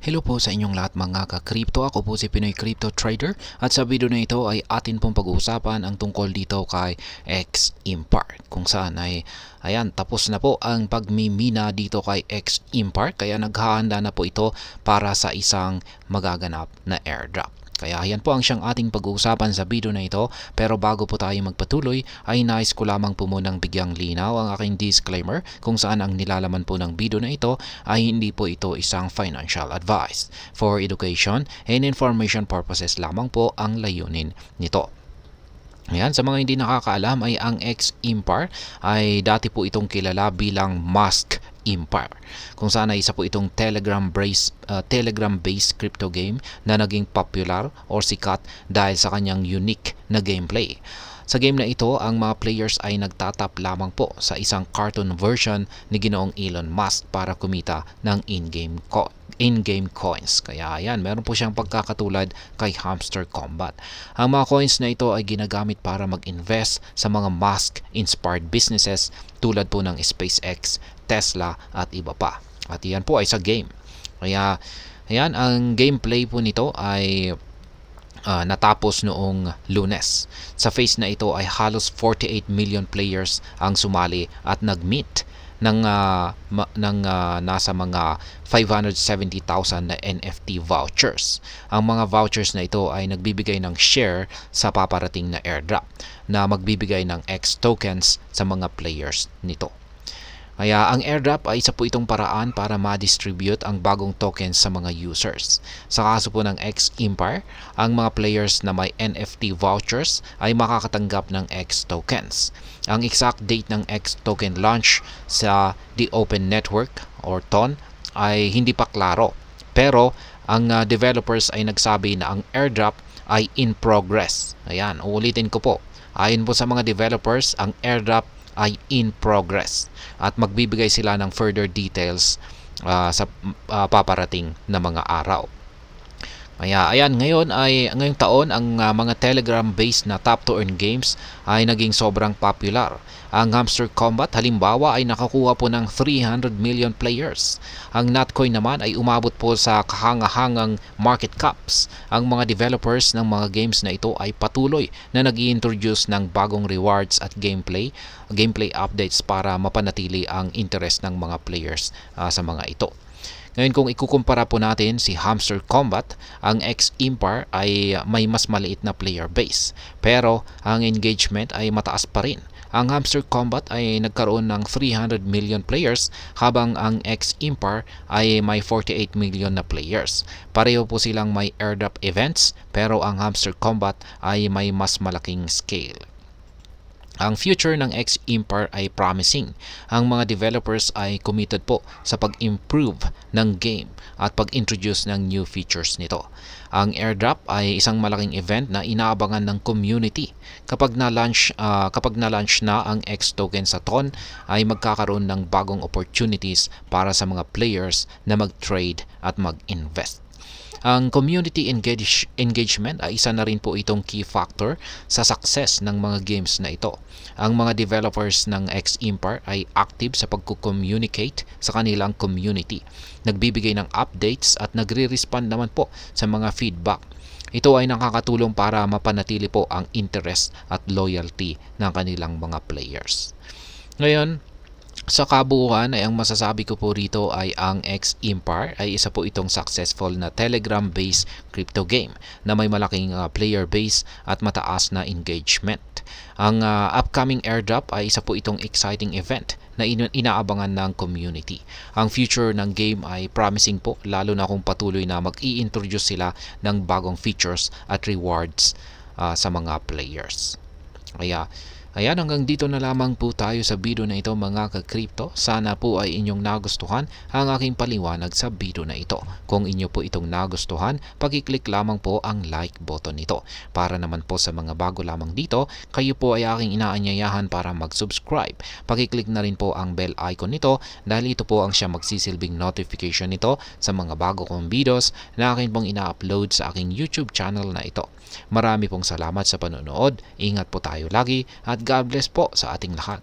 Hello po sa inyong lahat mga ka-crypto. Ako po si Pinoy Crypto Trader at sa video na ito ay atin pong pag-uusapan ang tungkol dito kay X-Impart, kung saan ay ayan, tapos na po ang pagmimina dito kay X-Impart, kaya naghahanda na po ito para sa isang magaganap na airdrop. Kaya yan po ang siyang ating pag-uusapan sa video na ito. Pero bago po tayo magpatuloy ay nais ko lamang po munang bigyang linaw ang aking disclaimer kung saan ang nilalaman po ng video na ito ay hindi po ito isang financial advice. For education and information purposes lamang po ang layunin nito. Ayan, sa mga hindi nakakaalam ay ang X-Impart ay dati po itong kilala bilang Mask Impar, kung saan ay isa po itong Telegram-based crypto game na naging popular or sikat dahil sa kanyang unique na gameplay. Sa game na ito, ang mga players ay nagtatap lamang po sa isang cartoon version ni Ginoong Elon Musk para kumita ng in-game coins. Kaya yan, meron po siyang pagkakatulad kay Hamster Combat. Ang mga coins na ito ay ginagamit para mag-invest sa mga Musk-inspired businesses tulad po ng SpaceX, Tesla at iba pa. At yan po ay sa game. Kaya ayan, ang gameplay po nito ay natapos noong Lunes. Sa phase na ito ay halos 48 million players ang sumali at nag-meet ng nasa mga 570,000 na NFT vouchers. Ang mga vouchers na ito ay nagbibigay ng share sa paparating na airdrop na magbibigay ng X tokens sa mga players nito. Kaya ang airdrop ay isa po itong paraan para ma-distribute ang bagong tokens sa mga users. Sa kaso po ng X-Impar, ang mga players na may NFT vouchers ay makakatanggap ng X tokens. Ang exact date ng X token launch sa The Open Network or TON ay hindi pa klaro. Pero ang developers ay nagsabi na ang airdrop ay in progress. Ayan, uulitin ko po. Ayon po sa mga developers, ang airdrop ay in progress at magbibigay sila ng further details sa paparating na mga araw. Kaya ayan, ngayong taon ang mga Telegram-based na tap-to-earn games ay naging sobrang popular. Ang Hamster Combat halimbawa ay nakakuha po ng 300 million players. Ang Notcoin naman ay umabot po sa kahangahangang market caps. Ang mga developers ng mga games na ito ay patuloy na nag-i-introduce ng bagong rewards at gameplay updates para mapanatili ang interest ng mga players sa mga ito. Ngayon kung ikukumpara po natin si Hamster Combat, ang X-Impar ay may mas maliit na player base. Pero ang engagement ay mataas pa rin. Ang Hamster Combat ay nagkaroon ng 300 million players habang ang X-Impar ay may 48 million na players. Pareho po silang may airdrop events pero ang Hamster Combat ay may mas malaking scale. Ang future ng X-Impar ay promising. Ang mga developers ay committed po sa pag-improve ng game at pag-introduce ng new features nito. Ang airdrop ay isang malaking event na inaabangan ng community. Kapag na-launch na ang X token sa TON, ay magkakaroon ng bagong opportunities para sa mga players na mag-trade at mag-invest. Ang community engagement ay isa na rin po itong key factor sa success ng mga games na ito. Ang mga developers ng X-Impar ay active sa pagko-communicate sa kanilang community. Nagbibigay ng updates at nagre-respond naman po sa mga feedback. Ito ay nakakatulong para mapanatili po ang interest at loyalty ng kanilang mga players. Ngayon, sa kabuuan ay ang masasabi ko po rito ay ang X-Impar ay isa po itong successful na Telegram-based crypto game na may malaking player base at mataas na engagement. Ang upcoming airdrop ay isa po itong exciting event na inaabangan ng community. Ang future ng game ay promising po lalo na kung patuloy na mag-i-introduce sila ng bagong features at rewards sa mga players. Kaya ayan, hanggang dito na lamang po tayo sa video na ito mga ka-crypto. Sana po ay inyong nagustuhan ang aking paliwanag sa video na ito. Kung inyo po itong nagustuhan, pag-click lamang po ang like button nito. Para naman po sa mga bago lamang dito, kayo po ay aking inaanyayahan para mag-subscribe. Pag-click na rin po ang bell icon nito dahil ito po ang siya magsisilbing notification nito sa mga bago kong videos na akin pong ina-upload sa aking YouTube channel na ito. Marami pong salamat sa panonood. Ingat po tayo lagi at God bless po sa ating lahat.